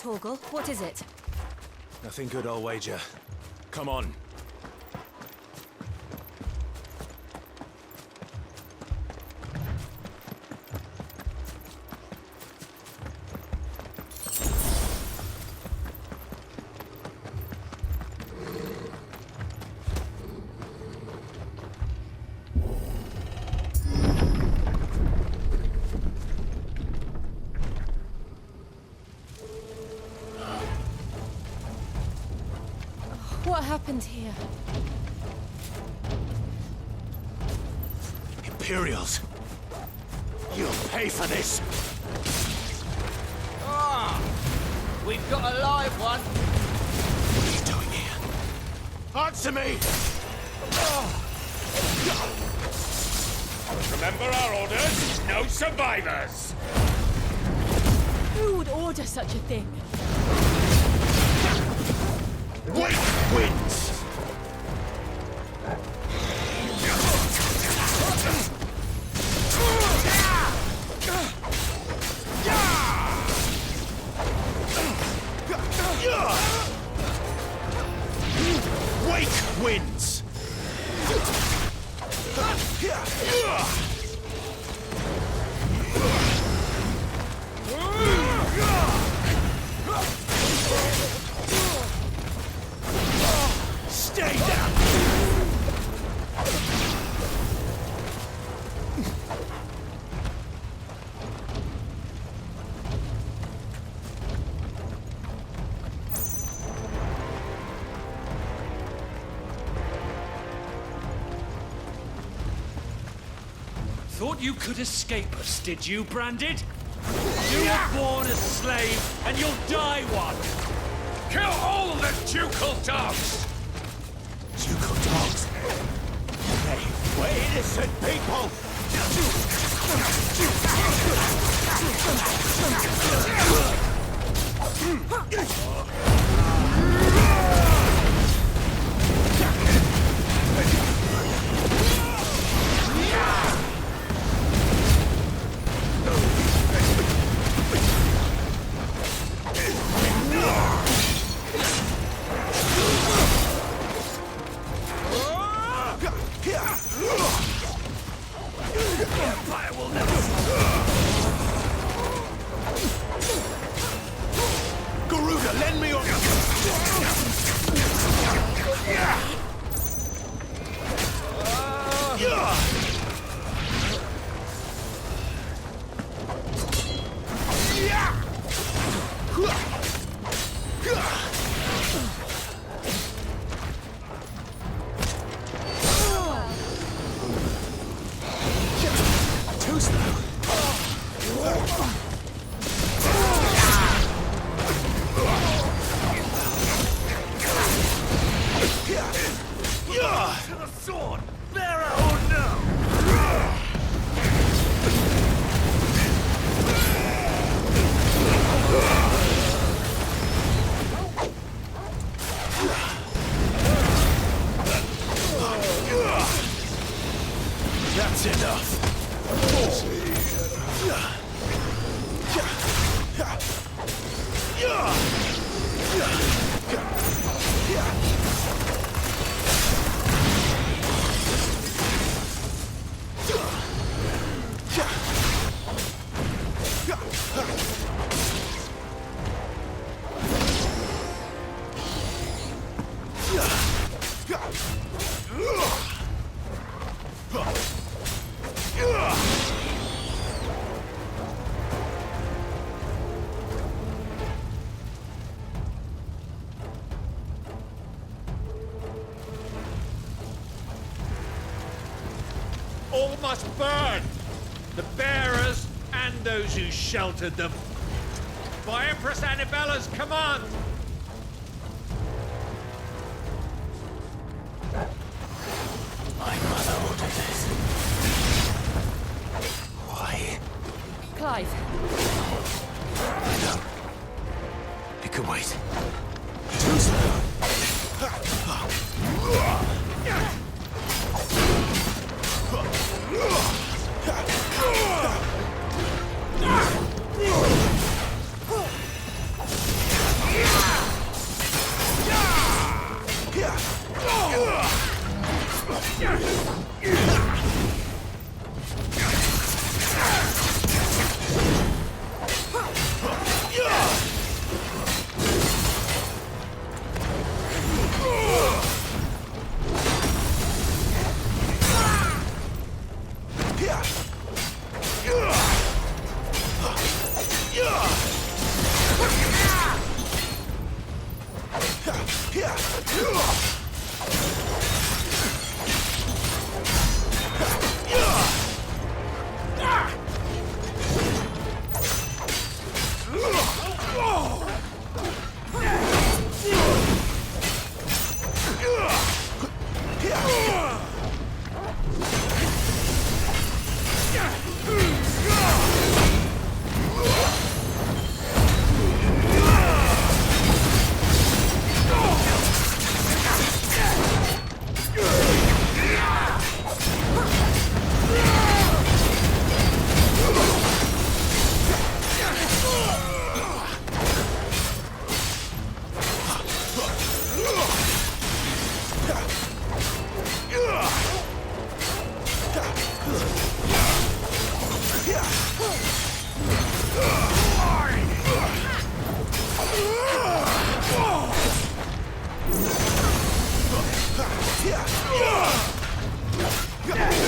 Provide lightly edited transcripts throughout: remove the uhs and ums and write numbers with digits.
Torgal, what is it? Nothing good, I'll wager. Come on. What happened here? Imperials! You'll pay for this! Ah! We've got a live one! What are you doing here? Answer me! Remember our orders? No survivors! Who would order such a thing? Wait wins! Wake wins! Stay down! Thought you could escape us, did you, Branded? You were born a slave, and you'll die one! Kill all the ducal dogs! Ducal dogs! Hey, we're innocent people! Empire will never Garuda, lend me your... Too slow. to the sword! Bearer or no! That's enough. All must burn! The bearers and those who sheltered them. By Empress Annibella's command! My mother ordered this. Why? Clive, No. It could wait. Too slow.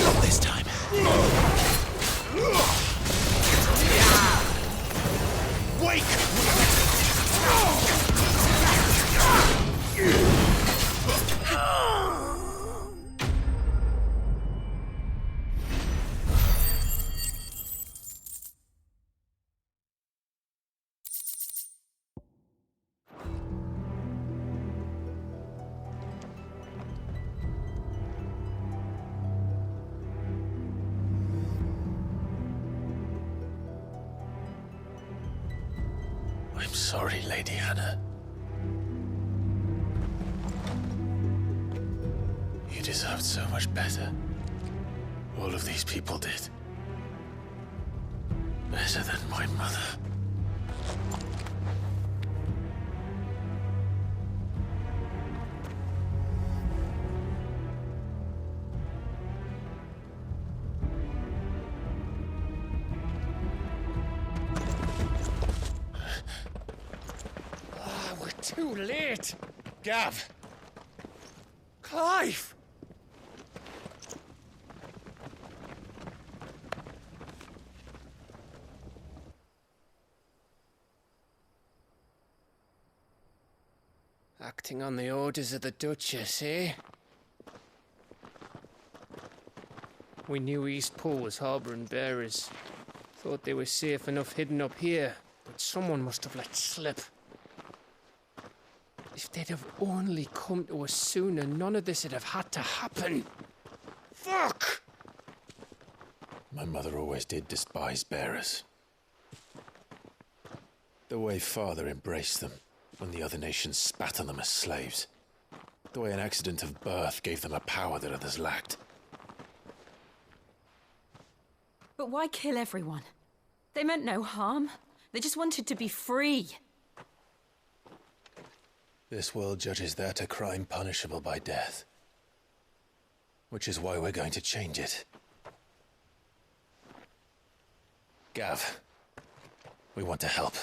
Not this time. Wake! I'm sorry, Lady Hannah. You deserved so much better. All of these people did. Better than my mother. Too late! Gav! Clive! Acting on the orders of the Duchess, eh? We knew East Pool was harbouring bearers. Thought they were safe enough hidden up here, but someone must have let slip. If they'd have only come to us sooner, none of this would have had to happen. Fuck! My mother always did despise bearers. The way Father embraced them when the other nations spat on them as slaves. The way an accident of birth gave them a power that others lacked. But why kill everyone? They meant no harm. They just wanted to be free. This world judges that a crime punishable by death. Which is why we're going to change it. Gav, we want to help.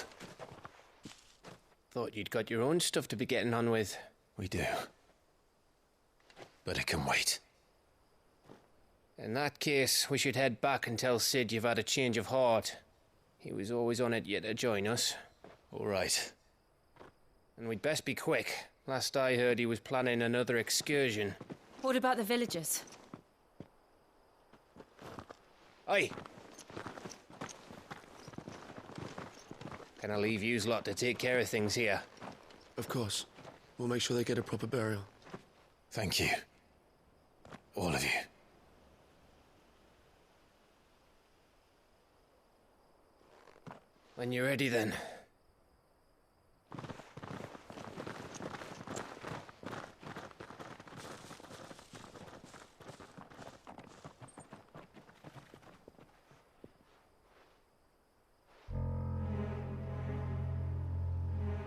Thought you'd got your own stuff to be getting on with. We do. But it can wait. In that case, we should head back and tell Sid you've had a change of heart. He was always on it yet to join us. All right. And we'd best be quick. Last I heard, he was planning another excursion. What about the villagers? Aye. Can I leave yous lot to take care of things here? Of course. We'll make sure they get a proper burial. Thank you. All of you. When you're ready, then.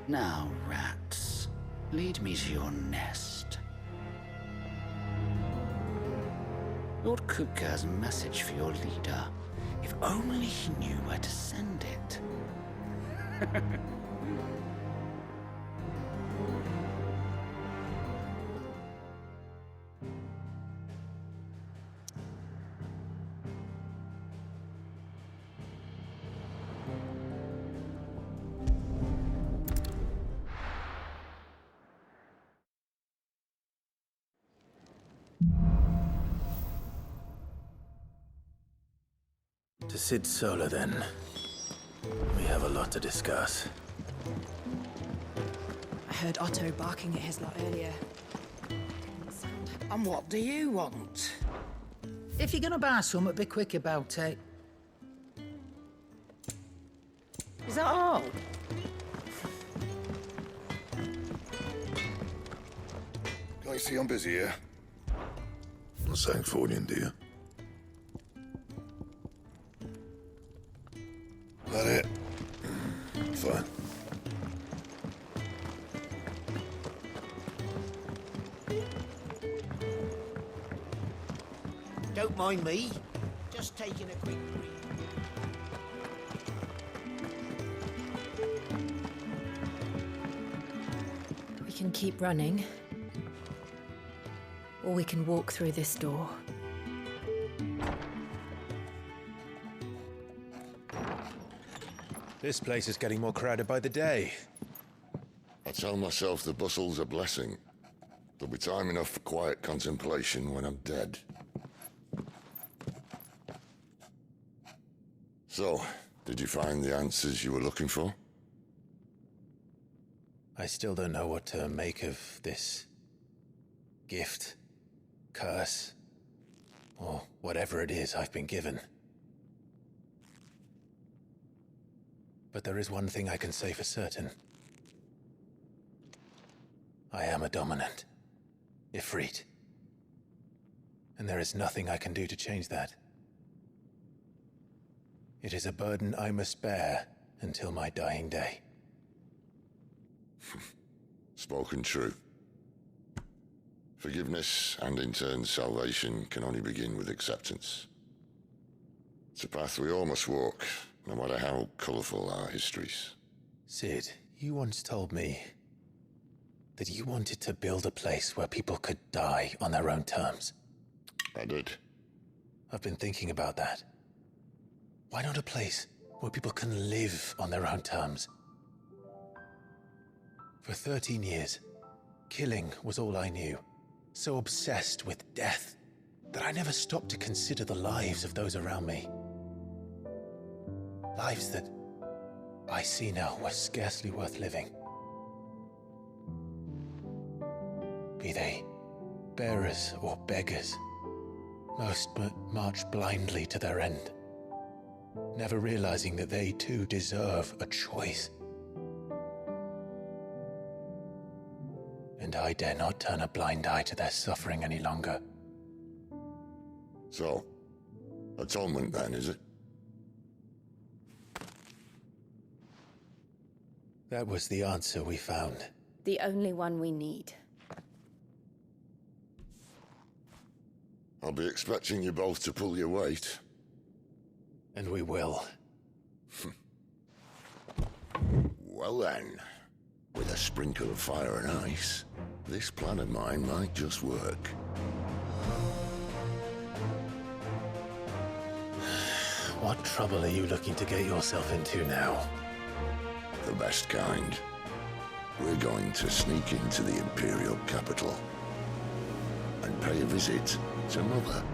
Now, rats, lead me to your nest. Lord Kupka has a message for your leader. If only he knew where to send it. To Sid Solar, then. We have a lot to discuss. I heard Otto barking at his lot earlier. And what do you want? If you're gonna buy something, be quick about it. Is that all? Can I see I'm busy here? Not saying Fornian, do you? That it? Fine. Don't mind me. Just taking a quick breathe. We can keep running. Or we can walk through this door. This place is getting more crowded by the day. I tell myself the bustle's a blessing. There'll be time enough for quiet contemplation when I'm dead. So, did you find the answers you were looking for? I still don't know what to make of this gift, curse, or whatever it is I've been given. But there is one thing I can say for certain. I am a dominant, Ifrit. And there is nothing I can do to change that. It is a burden I must bear until my dying day. Spoken true. Forgiveness and in turn salvation can only begin with acceptance. It's a path we all must walk, no matter how colourful our histories. Sid, you once told me that you wanted to build a place where people could die on their own terms. I did. I've been thinking about that. Why not a place where people can live on their own terms? For 13 years, killing was all I knew. So obsessed with death that I never stopped to consider the lives of those around me. Lives that I see now were scarcely worth living. Be they bearers or beggars, most march blindly to their end, never realizing that they too deserve a choice. And I dare not turn a blind eye to their suffering any longer. So, atonement then, is it? That was the answer we found. The only one we need. I'll be expecting you both to pull your weight. And we will. Well then, with a sprinkle of fire and ice, this plan of mine might just work. What trouble are you looking to get yourself into now? The best kind. We're going to sneak into the Imperial capital and pay a visit to Mother.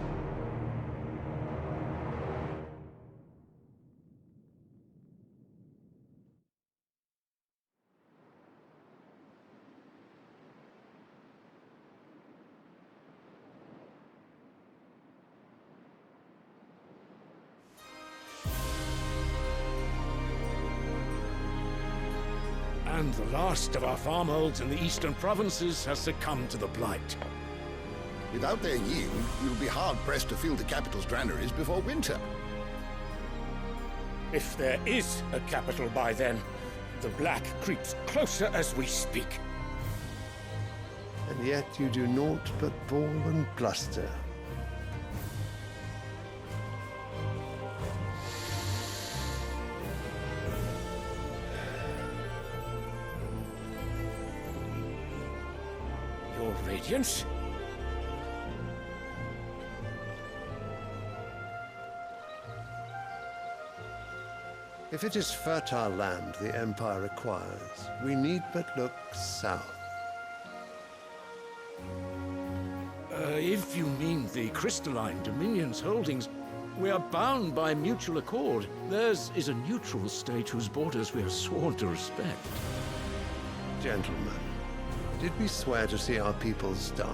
And the last of our farmholds in the eastern provinces has succumbed to the blight. Without their yield, you'll be hard-pressed to fill the capital's granaries before winter. If there is a capital by then, the black creeps closer as we speak. And yet you do naught but bawl and bluster. Radiance. If it is fertile land the Empire requires, we need but look south. If you mean the crystalline Dominion's holdings, we are bound by mutual accord. Theirs is a neutral state whose borders we are sworn to respect. Gentlemen, did we swear to see our people starve?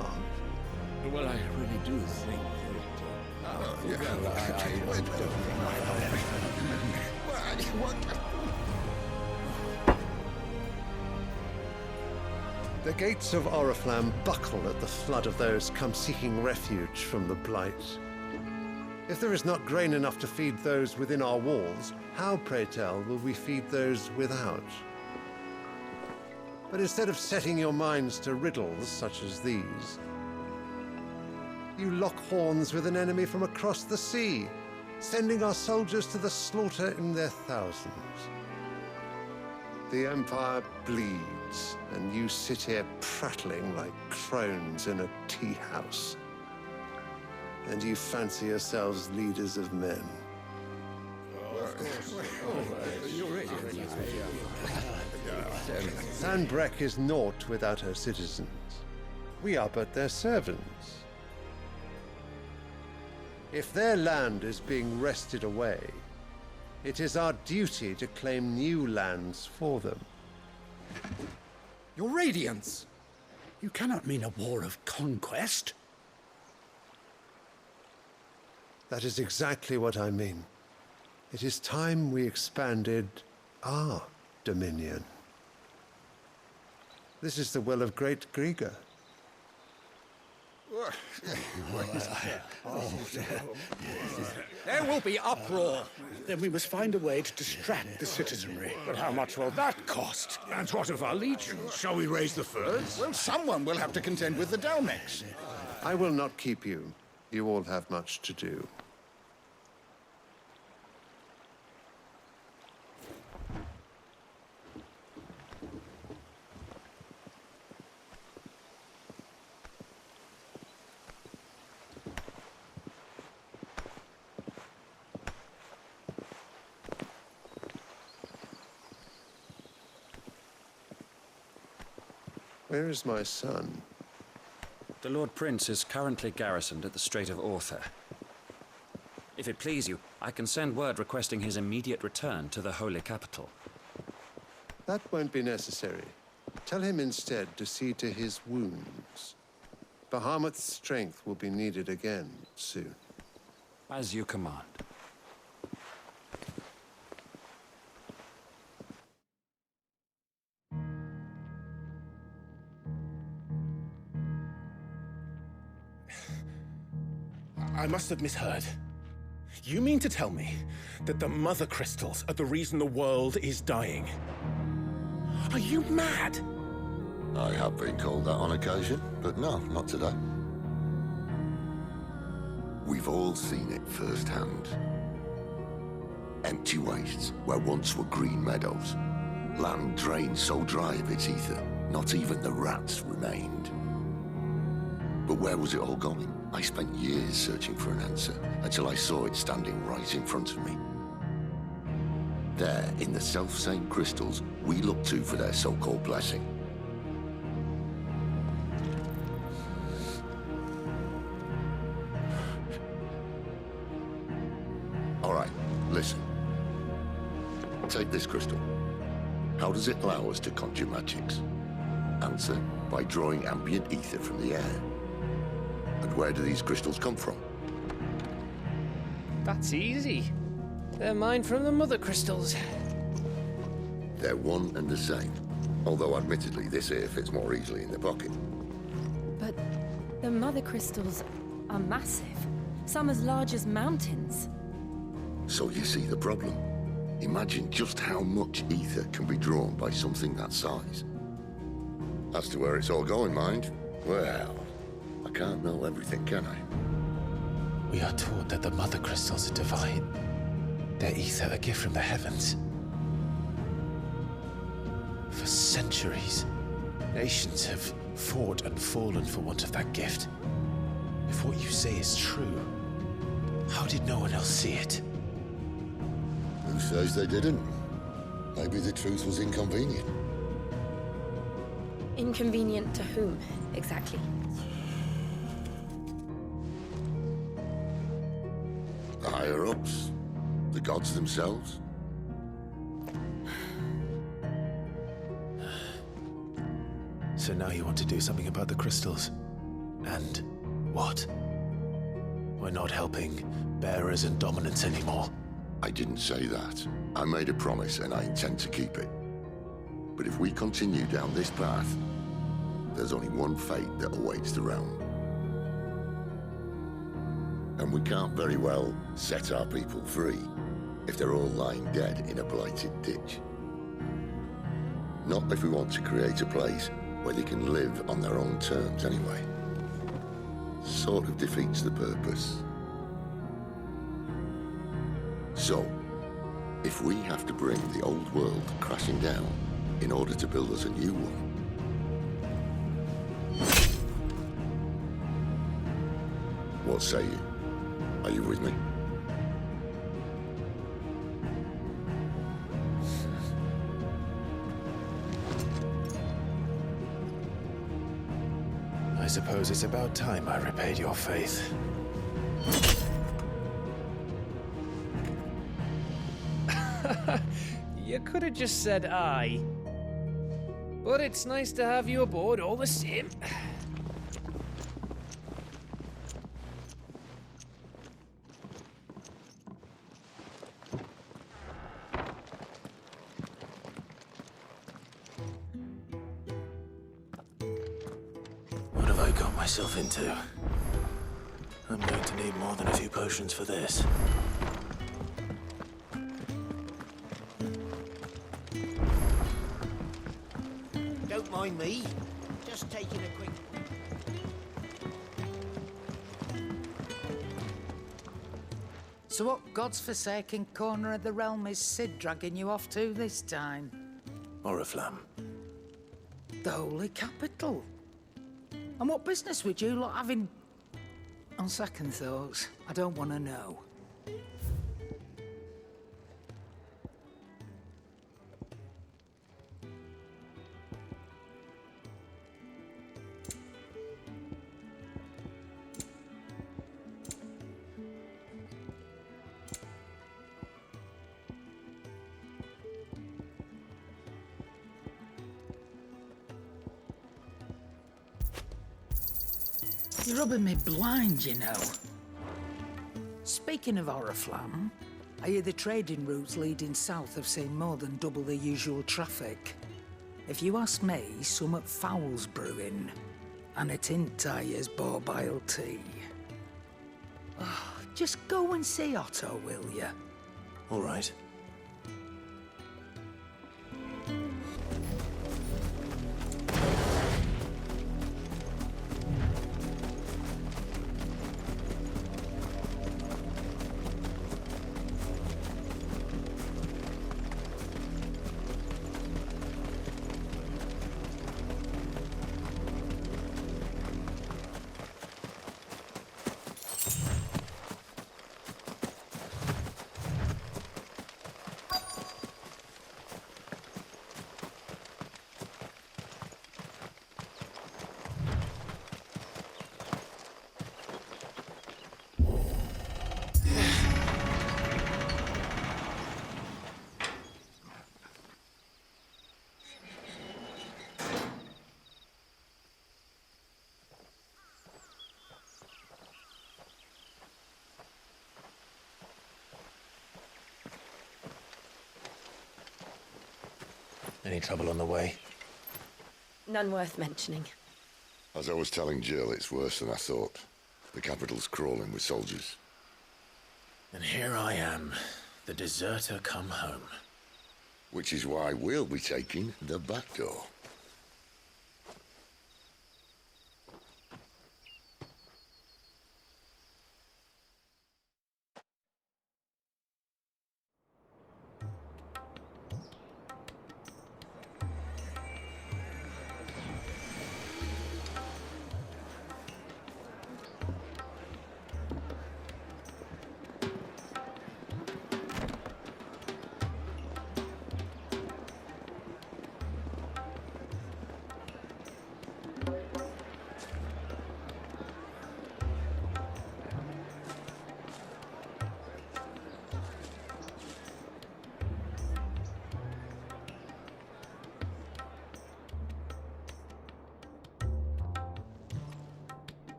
Well, I really do think The gates of Oriflamme buckle at the flood of those come seeking refuge from the Blight. If there is not grain enough to feed those within our walls, how, pray tell, will we feed those without? But instead of setting your minds to riddles such as these, you lock horns with an enemy from across the sea, sending our soldiers to the slaughter in their thousands. The Empire bleeds, and you sit here prattling like crones in a tea house. And you fancy yourselves leaders of men. Sanbreque is naught without her citizens. We are but their servants. If their land is being wrested away, it is our duty to claim new lands for them. Your Radiance! You cannot mean a war of conquest. That is exactly what I mean. It is time we expanded our dominion. This is the will of great Grieger. There will be uproar. Then we must find a way to distract the citizenry. But how much will that cost? And what of our legions? Shall we raise the furs? Well, someone will have to contend with the Dalmex. I will not keep you. You all have much to do. Where is my son? The Lord Prince is currently garrisoned at the Strait of Arthur. If it please you, I can send word requesting his immediate return to the Holy Capital. That won't be necessary. Tell him instead to see to his wounds. Bahamut's strength will be needed again soon. As you command. I must have misheard. You mean to tell me that the Mother Crystals are the reason the world is dying? Are you mad? I have been called that on occasion, but no, not today. We've all seen it firsthand. Empty wastes where once were green meadows. Land drained so dry of its ether, not even the rats remained. But where was it all going? I spent years searching for an answer, until I saw it standing right in front of me. There, in the self-same crystals we look to for their so-called blessing. All right, listen. Take this crystal. How does it allow us to conjure magics? Answer, by drawing ambient ether from the air. And where do these crystals come from? That's easy. They're mined from the Mother Crystals. They're one and the same. Although admittedly this here fits more easily in the pocket. But the Mother Crystals are massive. Some as large as mountains. So you see the problem. Imagine just how much ether can be drawn by something that size. As to where it's all going, mind, well, I can't know everything, can I? We are taught that the Mother Crystals are divine. Their ether a gift from the heavens. For centuries, nations have fought and fallen for want of that gift. If what you say is true, how did no one else see it? Who says they didn't? Maybe the truth was inconvenient. Inconvenient to whom, exactly? The higher-ups? The gods themselves? So now you want to do something about the crystals. And what? We're not helping bearers and dominants anymore. I didn't say that. I made a promise and I intend to keep it. But if we continue down this path, there's only one fate that awaits the realm. And we can't very well set our people free if they're all lying dead in a blighted ditch. Not if we want to create a place where they can live on their own terms anyway. Sort of defeats the purpose. So, if we have to bring the old world crashing down in order to build us a new one, what say you? Are you with me? I suppose it's about time I repaid your faith. You could have just said aye. But it's nice to have you aboard all the same. What have I got myself into? I'm going to need more than a few potions for this. Don't mind me. Just taking a quick... So what God's forsaken corner of the realm is Sid dragging you off to this time? Oriflamme. The Holy Capital. And what business would you lot have in... On second thoughts, I don't want to know. You're rubbing me blind, you know. Speaking of Oriflamme, I hear the trading routes leading south have seen more than double the usual traffic. If you ask me, summat foul's brewing, and it ain't Tyre's borbile tea. Oh, just go and see Otto, will you? All right. Any trouble on the way? None worth mentioning. As I was telling Jill, it's worse than I thought. The capital's crawling with soldiers. And here I am, the deserter come home. Which is why we'll be taking the back door.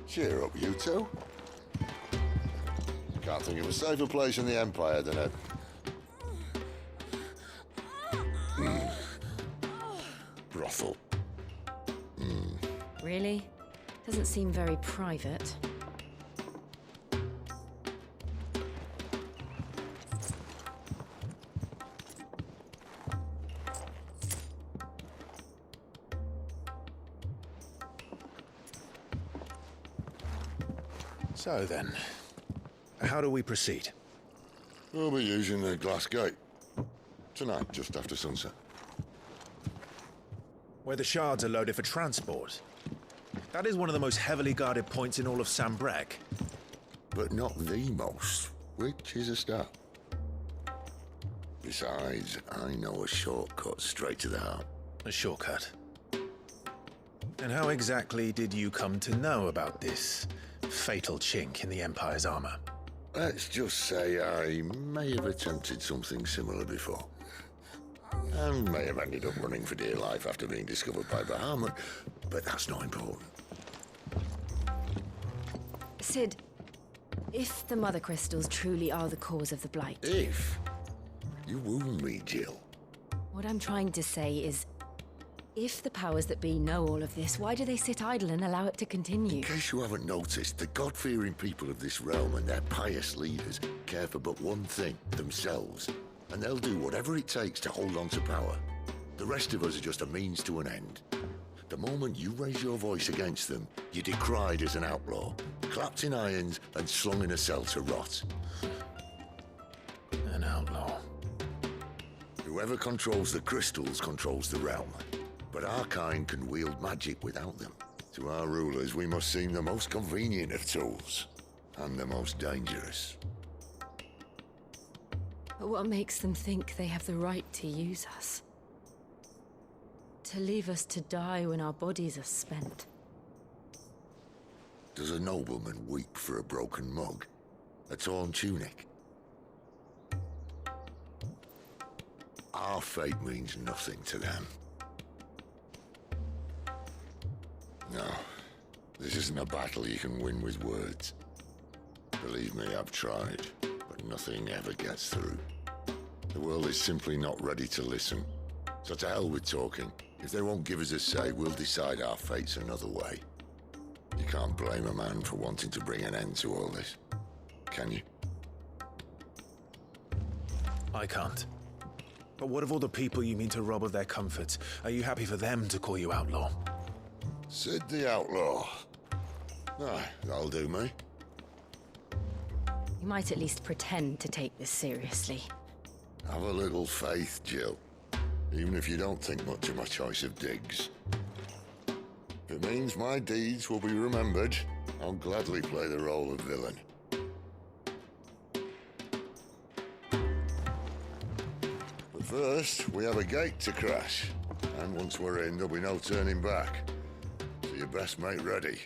Cheer up, you two. Can't think of a safer place in the Empire than a... brothel. Really? Doesn't seem very private. So then, how do we proceed? We'll be using the glass gate. Tonight, just after sunset. Where the shards are loaded for transport. That is one of the most heavily guarded points in all of Sambrek. But not the most, which is a start. Besides, I know a shortcut straight to the heart. A shortcut? And how exactly did you come to know about this fatal chink in the Empire's armor? Let's just say I may have attempted something similar before. And may have ended up running for dear life after being discovered by Bahamut, but that's not important. Sid, if the Mother Crystals truly are the cause of the Blight... If? You wound me, Jill. What I'm trying to say is, if the powers that be know all of this, why do they sit idle and allow it to continue? In case you haven't noticed, the God-fearing people of this realm and their pious leaders care for but one thing, themselves. And they'll do whatever it takes to hold on to power. The rest of us are just a means to an end. The moment you raise your voice against them, you're decried as an outlaw, clapped in irons and slung in a cell to rot. An outlaw. Whoever controls the crystals controls the realm. But our kind can wield magic without them. To our rulers, we must seem the most convenient of tools, and the most dangerous. But what makes them think they have the right to use us? To leave us to die when our bodies are spent? Does a nobleman weep for a broken mug? A torn tunic? Our fate means nothing to them. No, this isn't a battle you can win with words. Believe me, I've tried, but nothing ever gets through. The world is simply not ready to listen. So to hell with talking. If they won't give us a say, we'll decide our fates another way. You can't blame a man for wanting to bring an end to all this, can you? I can't. But what of all the people you mean to rob of their comforts? Are you happy for them to call you outlaw? Sid the Outlaw. Aye, that'll do me. You might at least pretend to take this seriously. Have a little faith, Jill. Even if you don't think much of my choice of digs. If it means my deeds will be remembered, I'll gladly play the role of villain. But first, we have a gate to crash. And once we're in, there'll be no turning back. So you best make ready.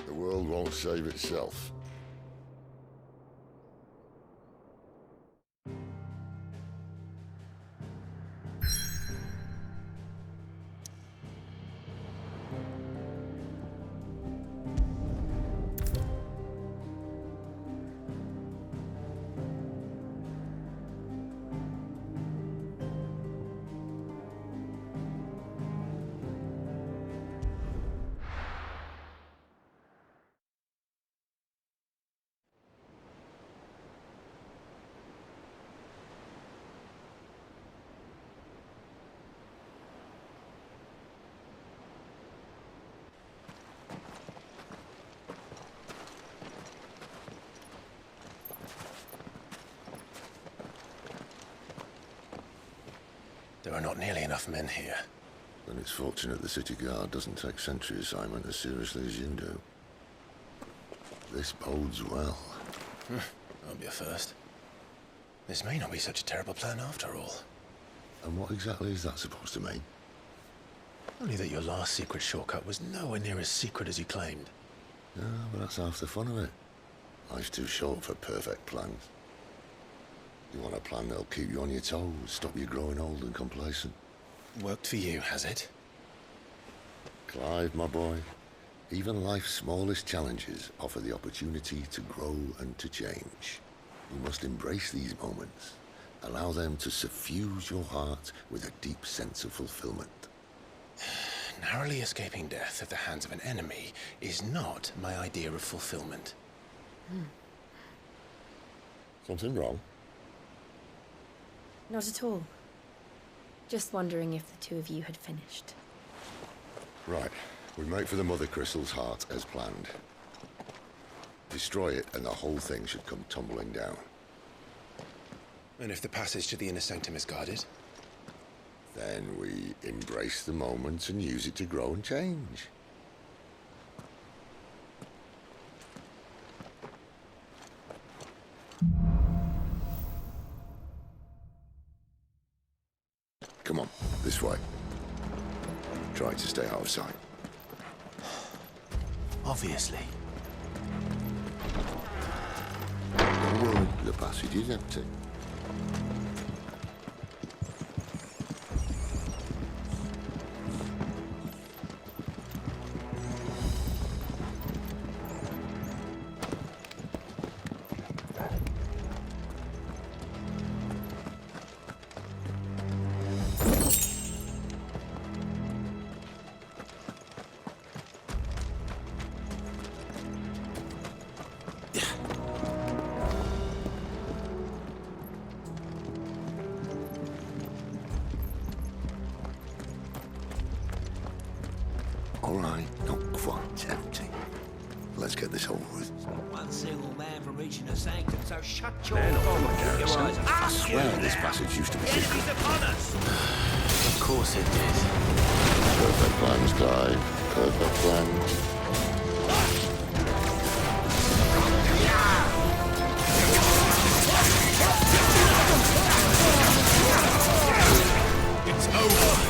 The world won't save itself. There are not nearly enough men here. Then it's fortunate the city guard doesn't take sentry assignment as seriously as you do. This bodes well. That'll be a first. This may not be such a terrible plan after all. And what exactly is that supposed to mean? Only that your last secret shortcut was nowhere near as secret as you claimed. Yeah, but that's half the fun of it. Life's too short for perfect plans. You want a plan that'll keep you on your toes, stop you growing old and complacent. Worked for you, has it? Clive, my boy, even life's smallest challenges offer the opportunity to grow and to change. You must embrace these moments. Allow them to suffuse your heart with a deep sense of fulfillment. Narrowly escaping death at the hands of an enemy is not my idea of fulfillment. Something wrong? Not at all. Just wondering if the two of you had finished. Right. We make for the Mother Crystal's heart as planned. Destroy it and the whole thing should come tumbling down. And if the passage to the inner sanctum is guarded? Then we embrace the moment and use it to grow and change. Come on, this way. Try to stay out of sight. Obviously. Don't worry, the passage is empty. All right, not quite tempting. Let's get this over with. One single man from reaching the sanctum, so shut your Man door. on the Keep your garrison. eyes I up. swear this passage used to be secret. Enemies upon us! Of course it did. Perfect plans, Clive. Perfect plans. It's over.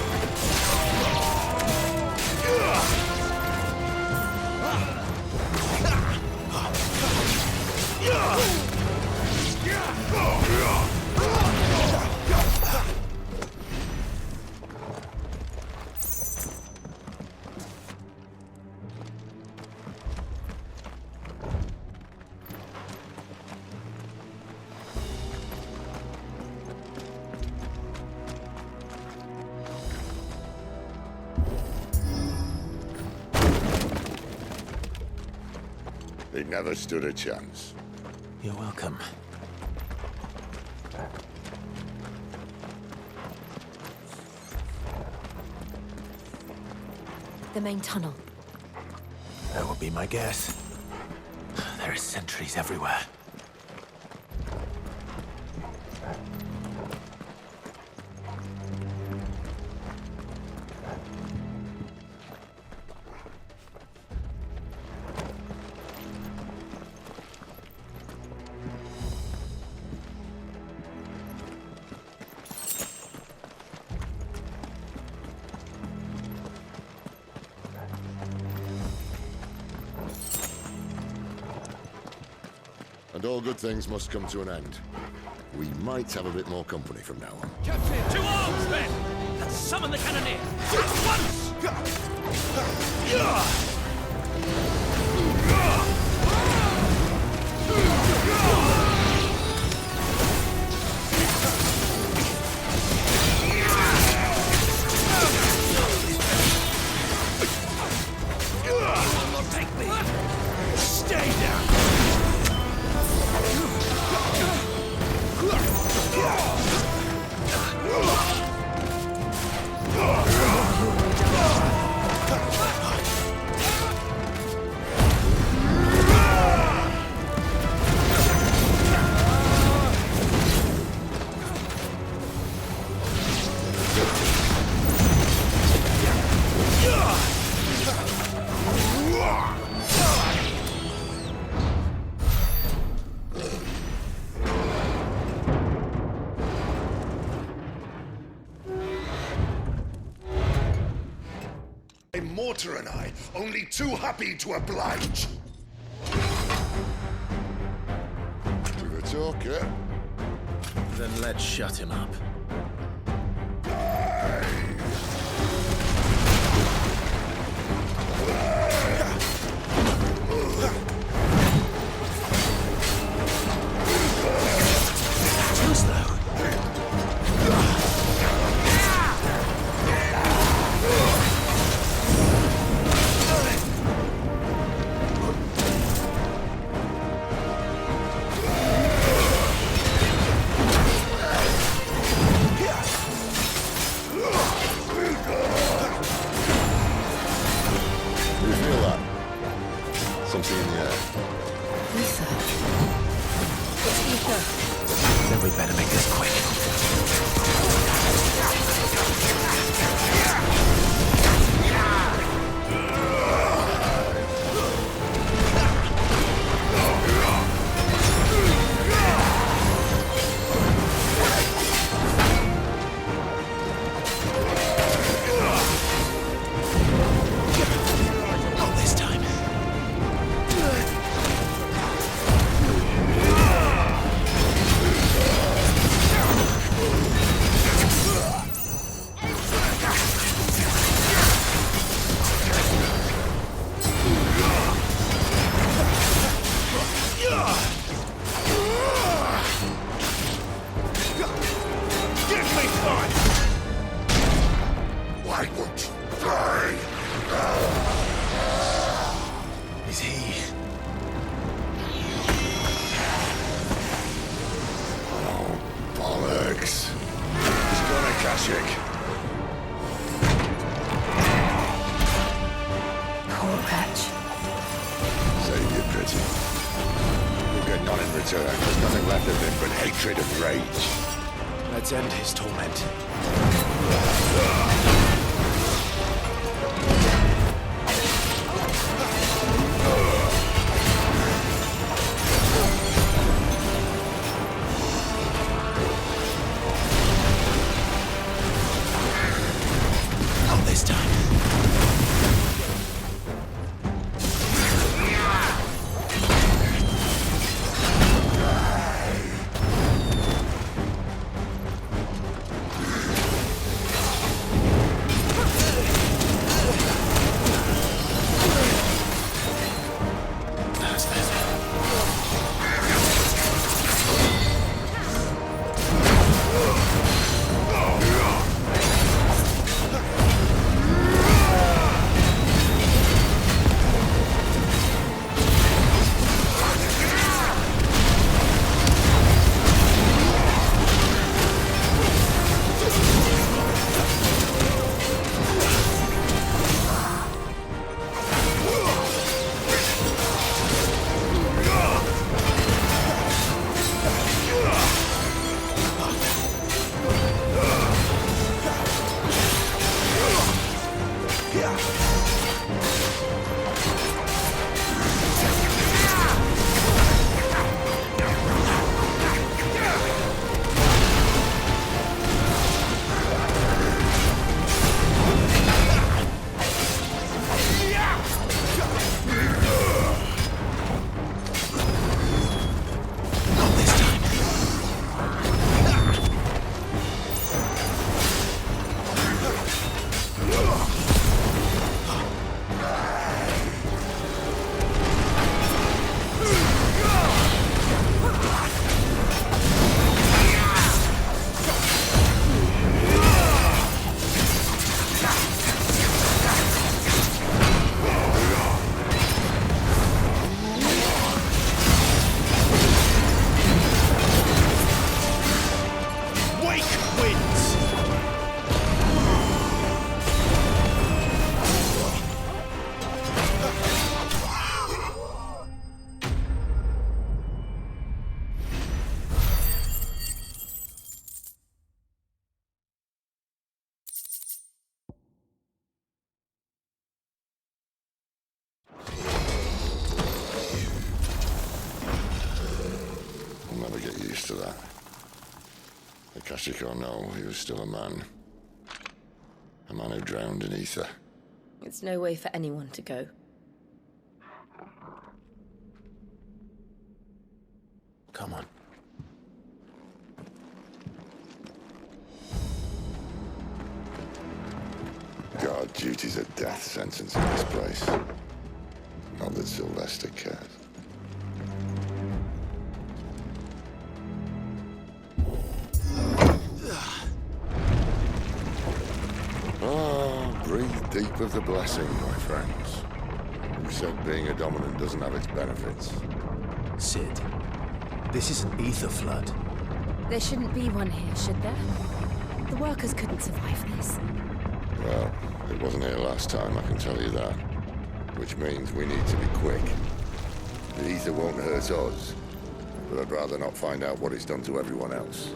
They never stood a chance. You're welcome. The main tunnel. That would be my guess. There are sentries everywhere. And all good things must come to an end. We might have a bit more company from now on. Captain, to arms, men! And summon the cannoneer! At once! Take me! Stay down! Mortar and I, only too happy to oblige. To the talker. Then let's shut him up. Too slow. Something in the air. Ether. It's ether. Then we better make this quick. Not this time. Why won't you die? Is he? Oh, bollocks. He's gonna Kashyyyk. Poor wretch. Save your pity. You'll get none in return. There's nothing left of him but hatred and rage. Let's end his torment. Not this time. I'll never get used to that. Kashyyyk or no, he was still a man. A man who drowned in ether. It's no way for anyone to go. Come on. duty's a death sentence in this place. Not that Sylvester cares. Breathe deep of the blessing, my friends. Who said being a dominant doesn't have its benefits? Sid, this is an ether flood. There shouldn't be one here, should there? The workers couldn't survive this. Well, it wasn't here last time, I can tell you that. Which means we need to be quick. The ether won't hurt us, but I'd rather not find out what it's done to everyone else.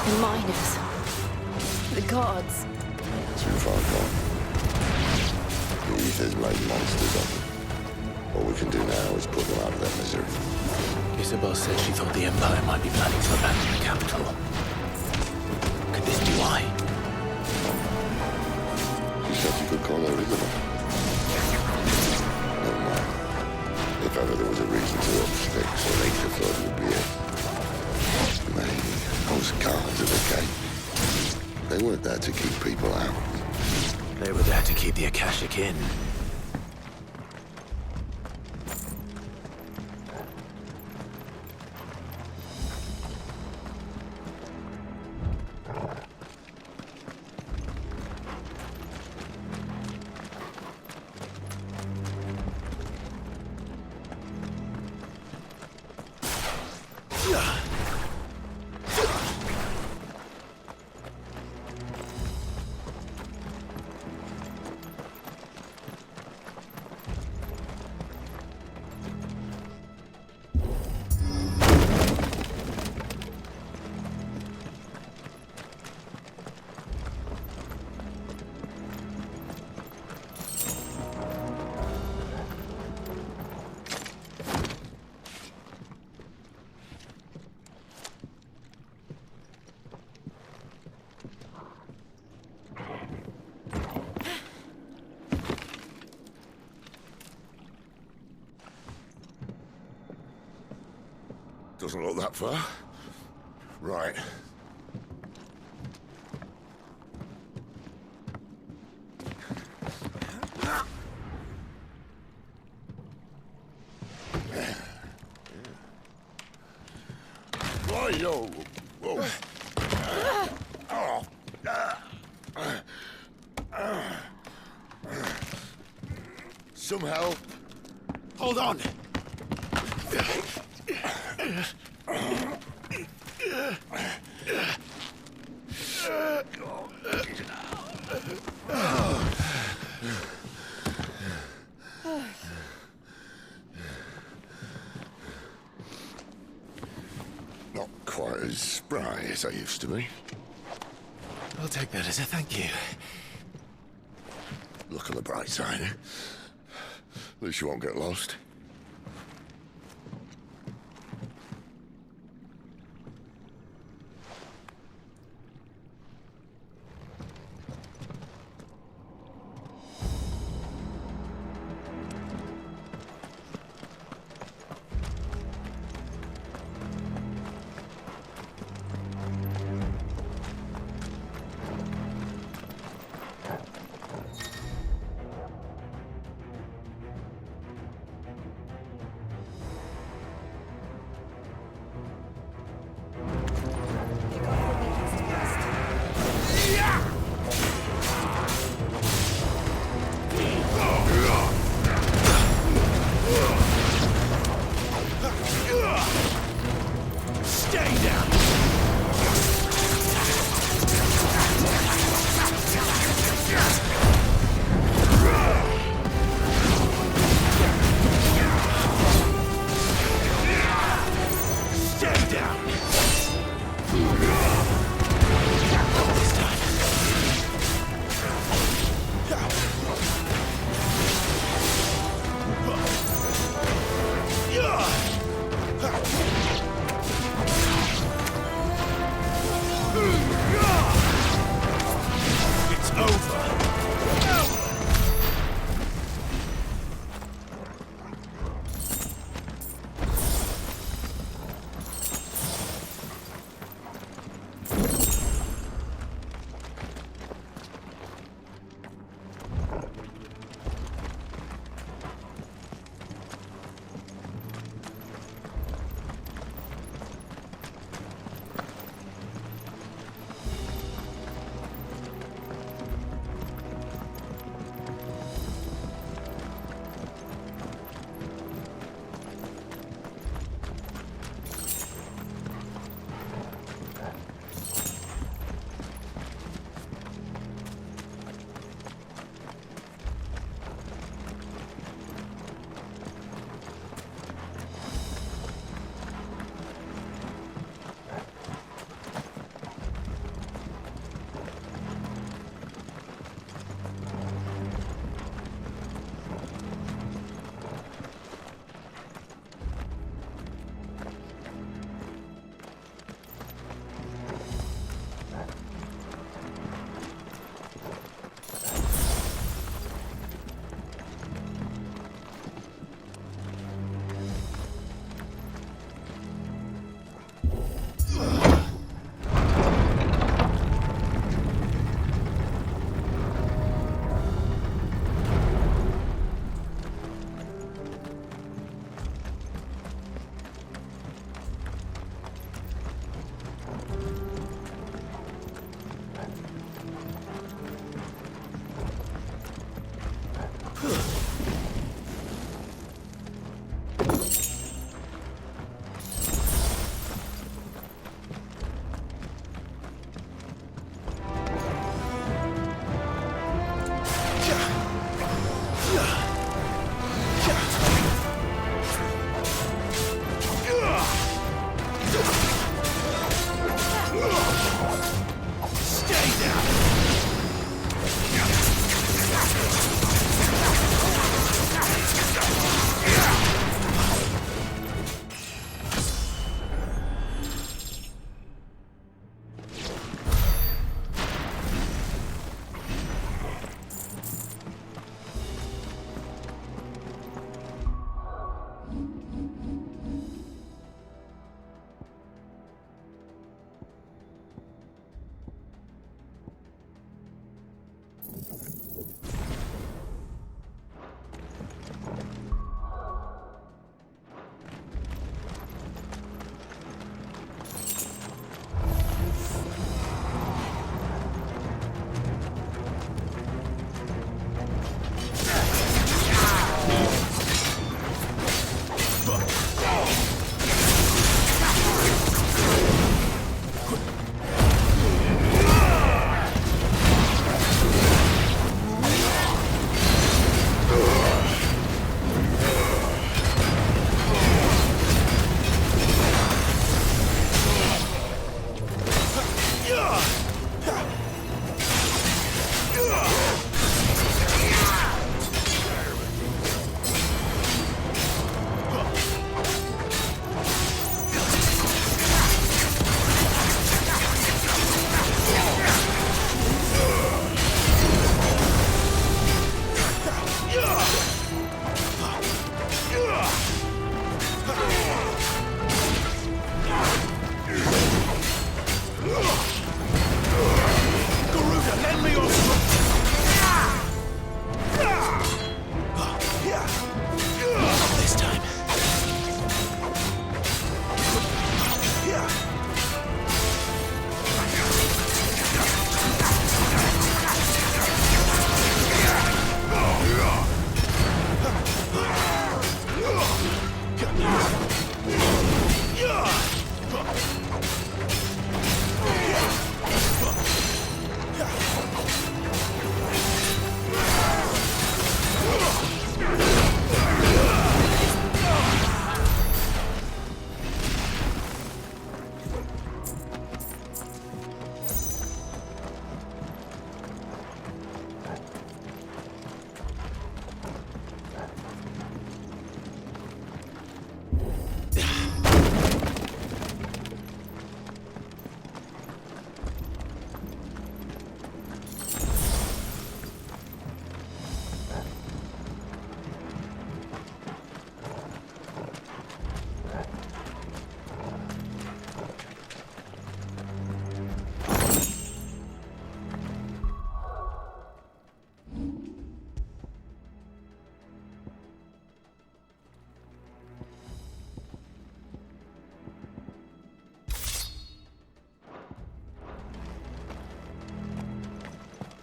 The miners. The guards. Too far gone. The ether's made monsters of them. All we can do now is put them out of their misery. Isabel said she thought the Empire might be planning to abandon the capital. Could this be why? She said you could call her Isabel. Never mind. If ever there was a reason to up sticks, an ether flood would be it. Maybe those guards at the gate. They weren't there to keep people out. They were there to keep the Akashic in. Doesn't look that far. Right. Yo. Whoa. Some help. Hold on. Not quite as spry as I used to be. I'll take that as a thank you. Look on the bright side, eh? At least you won't get lost.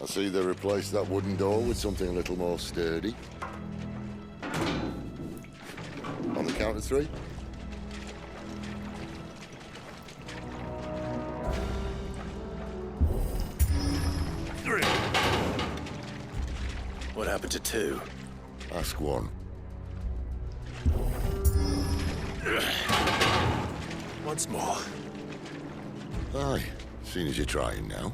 I see they replaced that wooden door with something a little more sturdy. On the count of 3. What happened to 2? Ask 1. Once more. Aye, seeing as you're trying now.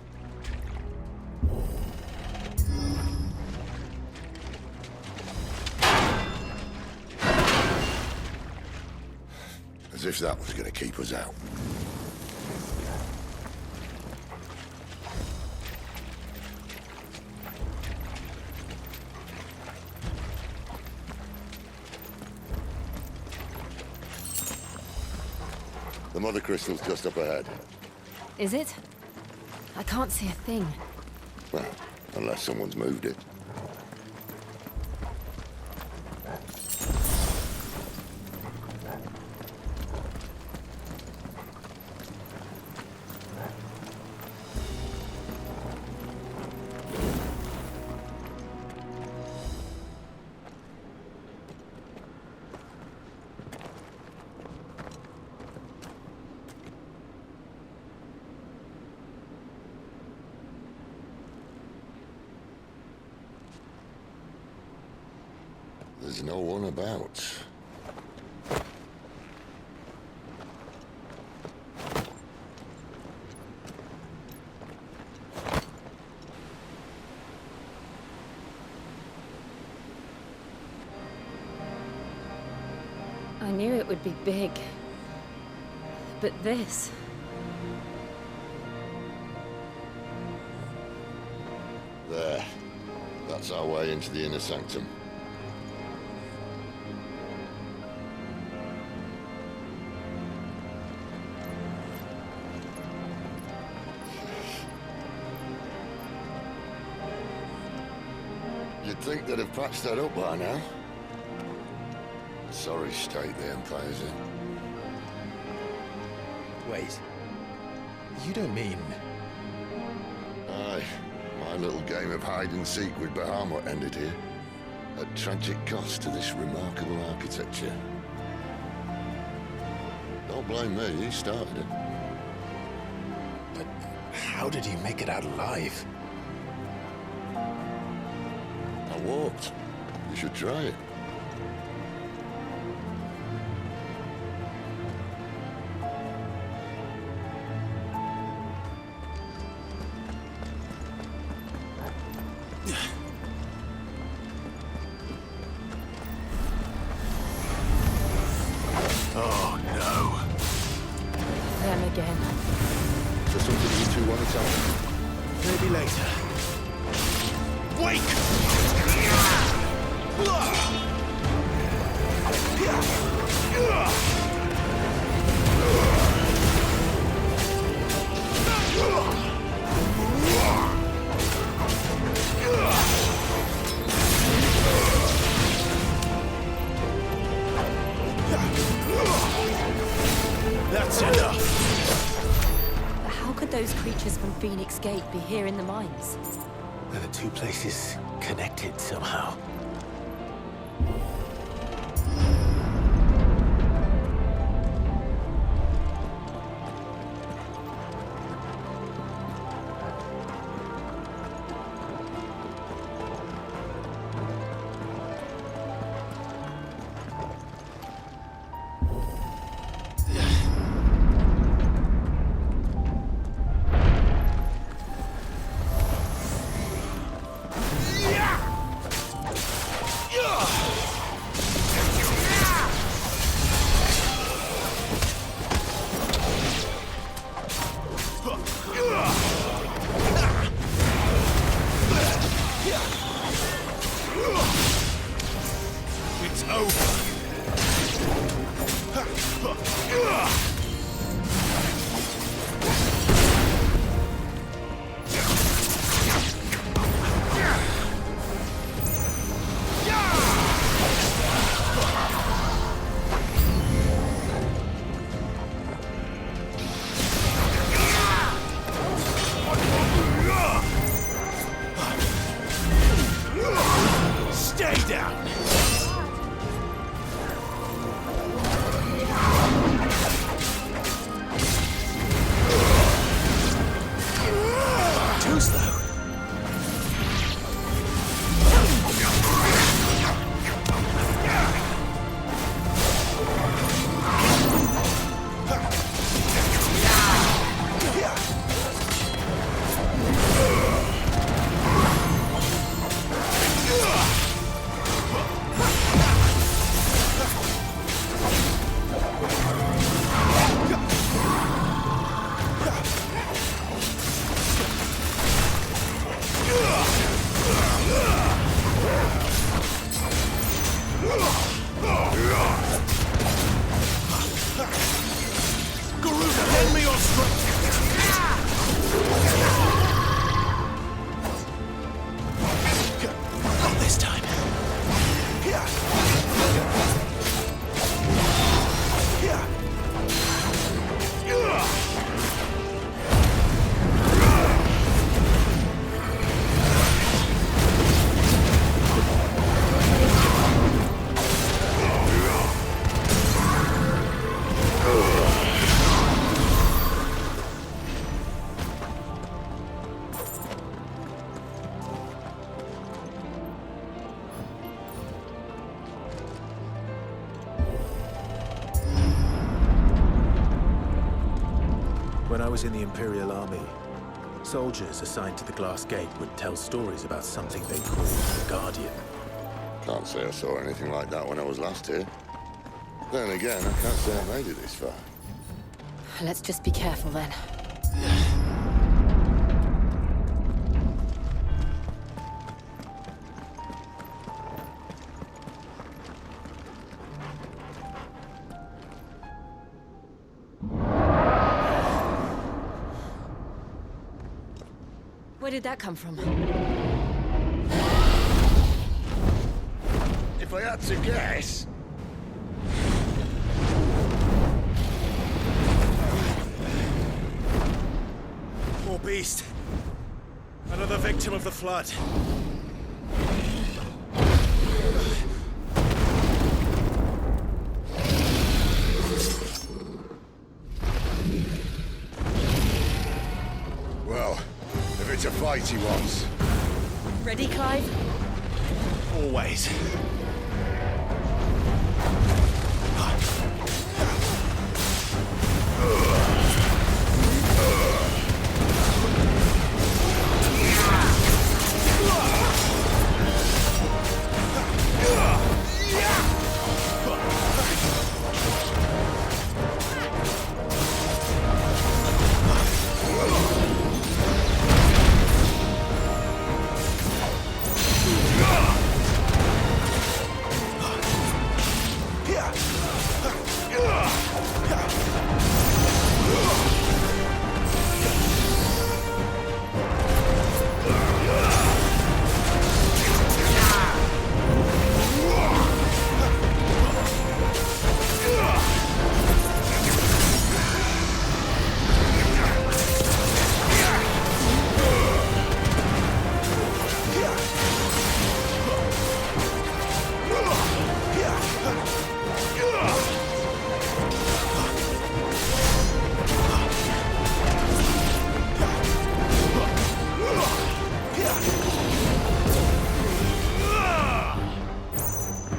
As if that was going to keep us out. The mother crystal's just up ahead. Is it? I can't see a thing. Well, unless someone's moved it. There's no one about. I knew it would be big. But this... There. That's our way into the inner sanctum. You'd think they'd have patched that up by now. Sorry state the Empire's in. Wait. You don't mean... Aye. My little game of hide-and-seek with Bahamut ended here. At tragic cost to this remarkable architecture. Don't blame me, he started it. But how did you make it out alive? I walked. You should try it. Oh, no. Them again. Is there something you two want to tell me? Maybe later. Wake! That's enough! How could those creatures from Phoenix Gate be here in the mines? Are the 2 places connected somehow? It's over. When I was in the Imperial Army, soldiers assigned to the Glass Gate would tell stories about something they called the Guardian. Can't say I saw anything like that when I was last here. Then again, I can't say I made it this far. Let's just be careful then. Where did that come from? If I had to guess... Poor beast. Another victim of the flood. Well, if it's a fight he wants. Ready, Clive? Always.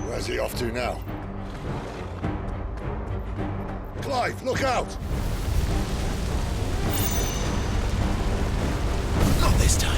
Where's he off to now? Clive, look out! Not this time.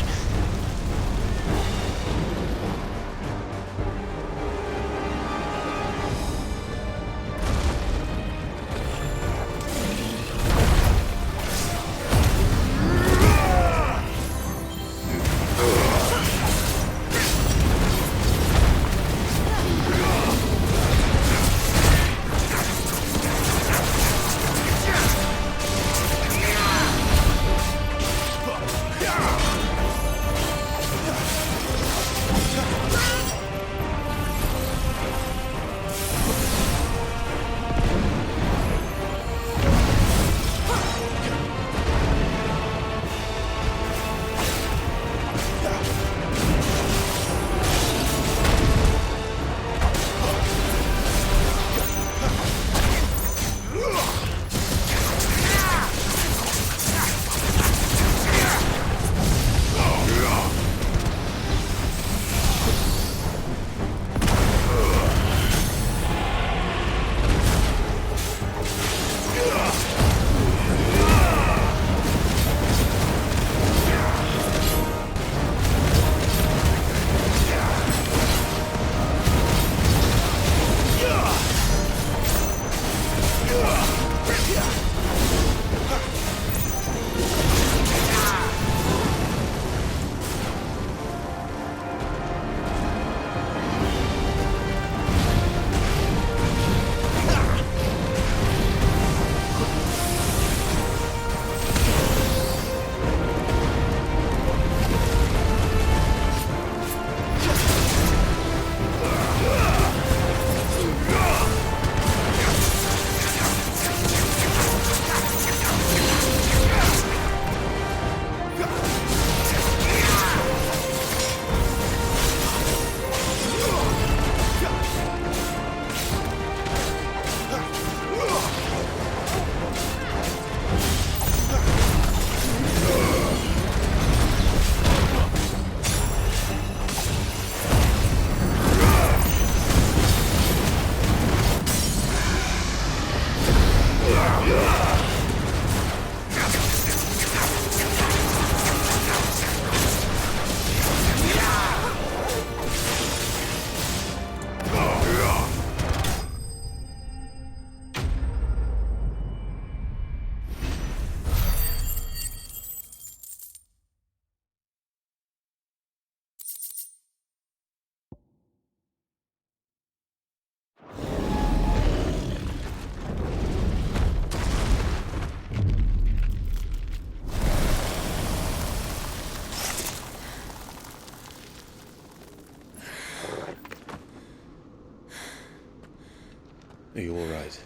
Are you all right?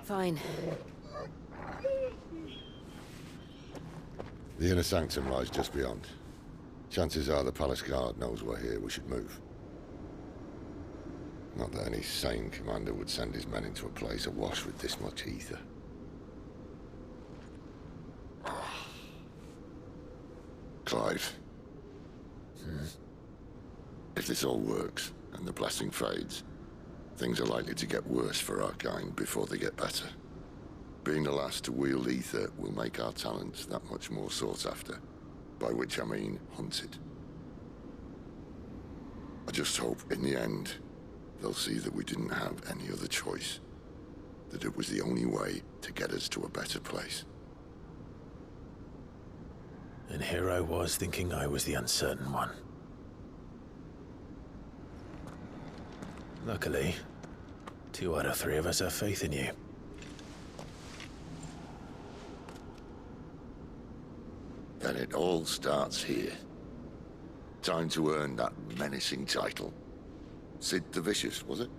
Fine. The inner sanctum lies just beyond. Chances are the palace guard knows we're here. We should move. Not that any sane commander would send his men into a place awash with this much ether. Clive. If this all works, and the blessing fades, things are likely to get worse for our kind before they get better. Being the last to wield ether will make our talents that much more sought after, by which I mean hunted. I just hope, in the end, they'll see that we didn't have any other choice, that it was the only way to get us to a better place. And here I was thinking I was the uncertain one. Luckily, 2 out of 3 of us have faith in you. Then it all starts here. Time to earn that menacing title. Sid the Vicious, was it?